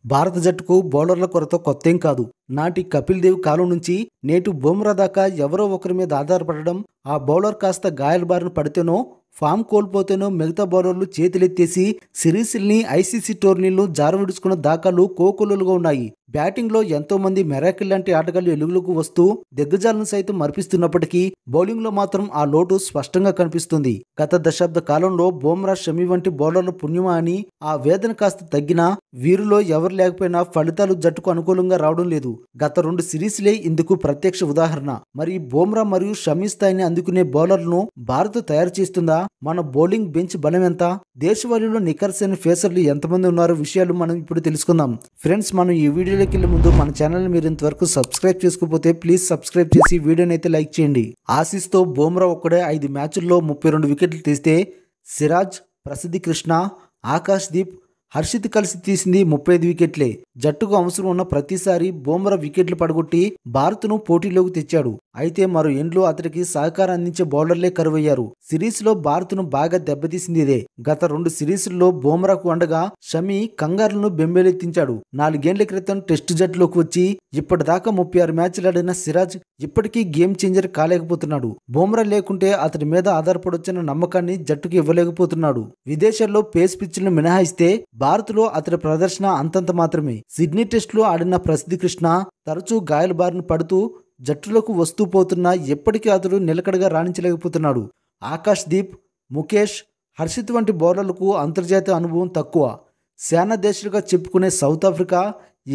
భారత జట్టుకు బౌలర్ల కొరత కొత్తేం కాదు. నాటి కపిల్ దేవ్ కాలం నుంచి నేటి బుమ్రా దాకా ఎవరో ఒకరి మీద ఆధారపడడం, ఆ బౌలర్ కాస్త గాయాల బారిన పడితేనో, ఫామ్ కోల్పోతేనో మిగతా బౌలర్లు చేతులెత్తేసి సిరీస్ల్ని ఐసీసీ టోర్నీలను జారవిడుచుకున్న దాఖలు కోకొల్లలుగా ఉన్నాయి. బ్యాటింగ్లో ఎంతో మంది మెరాకిల్ లాంటి ఆటగాళ్లు వెలుగులోకి వస్తూ దిగ్గజాలను సైతం మరిపిస్తున్నప్పటికీ బౌలింగ్లో మాత్రం ఆ లోటు స్పష్టంగా కనిపిస్తుంది. గత దశాబ్ద కాలంలో బుమ్రా, షమి వంటి బౌలర్ల పుణ్యమా అని ఆ వేదన కాస్త తగ్గినా వీరిలో ఎవరు లేకపోయినా ఫలితాలు జట్టుకు అనుకూలంగా రావడం లేదు. గత 2 సిరీస్లే ఇందుకు ప్రత్యక్ష ఉదాహరణ. మరి బుమ్రా మరియు షమి స్థాయిని అందుకునే బౌలర్లను భారత్ తయారు చేస్తుందా? మన బౌలింగ్ బెంచ్ బలం ఎంత? దేశవాళీలో నిఖర్సైన ఫేసర్లు ఎంతమంది ఉన్నారో విషయాలు మనం ఇప్పుడు తెలుసుకుందాం. ఫ్రెండ్స్, మనం ఈ వీడియోలోకి వెళ్ళే ముందు మన ఛానల్ మీరు ఇంతవరకు సబ్స్క్రైబ్ చేసుకోకపోతే ప్లీజ్ సబ్స్క్రైబ్ చేసి వీడియోని అయితే లైక్ చేయండి. ఆసీస్తో బుమ్రా ఒక్కడే 5 మ్యాచ్ల్లో 32 వికెట్లు తీస్తే సిరాజ్, ప్రసిద్ధి కృష్ణ, ఆకాష్ దీప్, హర్షిత్ కలిసి తీసింది 35 వికెట్లే. జట్టుకు అవసరం ఉన్న ప్రతిసారి బుమ్రా వికెట్లు పడగొట్టి భారత్ను పోటీలోకి తెచ్చాడు. అయితే మరో ఎండ్లో అతడికి సహకారం అందించే బౌలర్లే కరువయ్యారు. సిరీస్లో భారత్ను బాగా దెబ్బతీసింది ఇదే. గత 2 సిరీస్ల్లో బుమ్రాకు అండగా షమి కంగారులను బెంబేలెత్తించాడు. 4 ఏళ్ల క్రితం టెస్టు జట్టులోకి వచ్చి ఇప్పటిదాకా 36 మ్యాచ్లు ఆడిన సిరాజ్ ఇప్పటికీ గేమ్ చేంజర్ కాలేకపోతున్నాడు. బుమ్రా లేకుంటే అతడి మీద ఆధారపడొచ్చిన నమ్మకాన్ని జట్టుకు ఇవ్వలేకపోతున్నాడు. విదేశాల్లో పేస్ పిచ్లను మినహాయిస్తే భారత్లో అతడి ప్రదర్శన అంతంత మాత్రమే. సిడ్నీ టెస్టులో ఆడిన ప్రసిద్ధి కృష్ణ తరచూ గాయాల బారిన పడుతూ జట్టులోకి వస్తూ పోతున్నా ఎప్పటికీ అతడు నిలకడగా రాణించలేకపోతున్నాడు. ఆకాష్ దీప్, ముఖేష్, హర్షిత్ వంటి బౌలర్లకు అంతర్జాతీయ అనుభవం తక్కువ. సేనా దేశాలుగా చెప్పుకునే సౌత్ ఆఫ్రికా,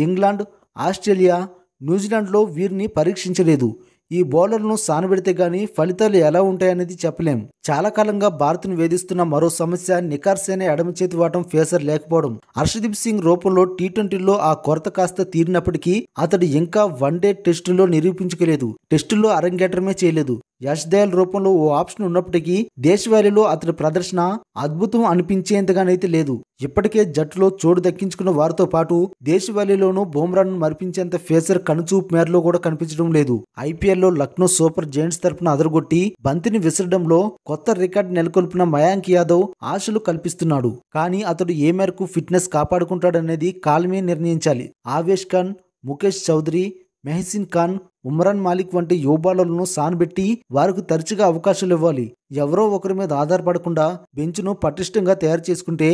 ఇంగ్లాండ్, ఆస్ట్రేలియా, న్యూజిలాండ్లో వీరిని పరీక్షించలేదు. ఈ బౌలర్లను సానబెడితే గానీ ఫలితాలు ఎలా ఉంటాయనేది చెప్పలేం. చాలా కాలంగా భారత్ను వేధిస్తున్న మరో సమస్య నిఖార్సైన ఎడమ చేతి వాటం ఫేసర్ లేకపోవడం. హర్షదీప్ సింగ్ రూపంలో టీ20లో ఆ కొరత కాస్త తీరినప్పటికీ అతడు ఇంకా వన్డే టెస్టులో నిరూపించుకోలేదు. టెస్టుల్లో అరంగేట్రమే చేయలేదు. యష్ దయాల్ రూపంలో ఓ ఆప్షన్ ఉన్నప్పటికీ దేశవాళీలో అతడి ప్రదర్శన అద్భుతం అనిపించేంతగానైతే లేదు. ఇప్పటికే జట్టులో చోటు దక్కించుకున్న వారితో పాటు దేశవాళీలోనూ బుమ్రాను మరిపించేంత ఫేసర్ కనుచూపు మేరలో కూడా కనిపించడం లేదు. ఐపీఎల్లో లక్నో సూపర్ జైంట్స్ తరపున అదరగొట్టి బంతిని విసరడంలో కొత్త రికార్డు నెలకొల్పిన మయాంక్ యాదవ్ ఆశలు కల్పిస్తున్నాడు. కానీ అతడు ఏ మేరకు ఫిట్నెస్ కాపాడుకుంటాడనేది కాలమే నిర్ణయించాలి. ఆవేష్ ఖాన్, ముఖేష్ చౌదరి, మెహసిన్ ఖాన్, ఉమ్రాన్ మాలిక్ వంటి యువ బౌలర్లను సానబెట్టి వారికి తరచుగా అవకాశాలు ఇవ్వాలి. ఎవరో ఒకరి మీద ఆధారపడకుండా బెంచ్ను పటిష్టంగా తయారు చేసుకుంటే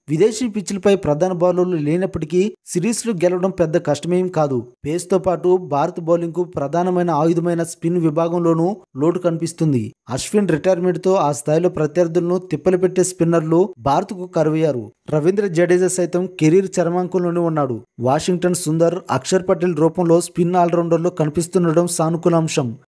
విదేశీ పిచ్లపై ప్రధాన బౌలర్లు లేనప్పటికీ సిరీస్లు గెలవడం పెద్ద కష్టమేం కాదు. పేస్తో పాటు భారత బౌలింగ్కు ప్రధానమైన ఆయుధమైన స్పిన్ విభాగంలోనూ లోటు కనిపిస్తుంది. అశ్విన్ రిటైర్మెంట్తో ఆ స్థాయిలో ప్రత్యర్థులను తిప్పలు పెట్టే స్పిన్నర్లు భారత్కు కరువయ్యారు. రవీంద్ర జడేజా సైతం కెరీర్ చరమాంకంలోనే ఉన్నాడు. వాషింగ్టన్ సుందర్, అక్షర్ పటేల్ రూపంలో స్పిన్ ఆల్రౌండర్లు కనిపిస్తుండడం సానుకూల అంశం.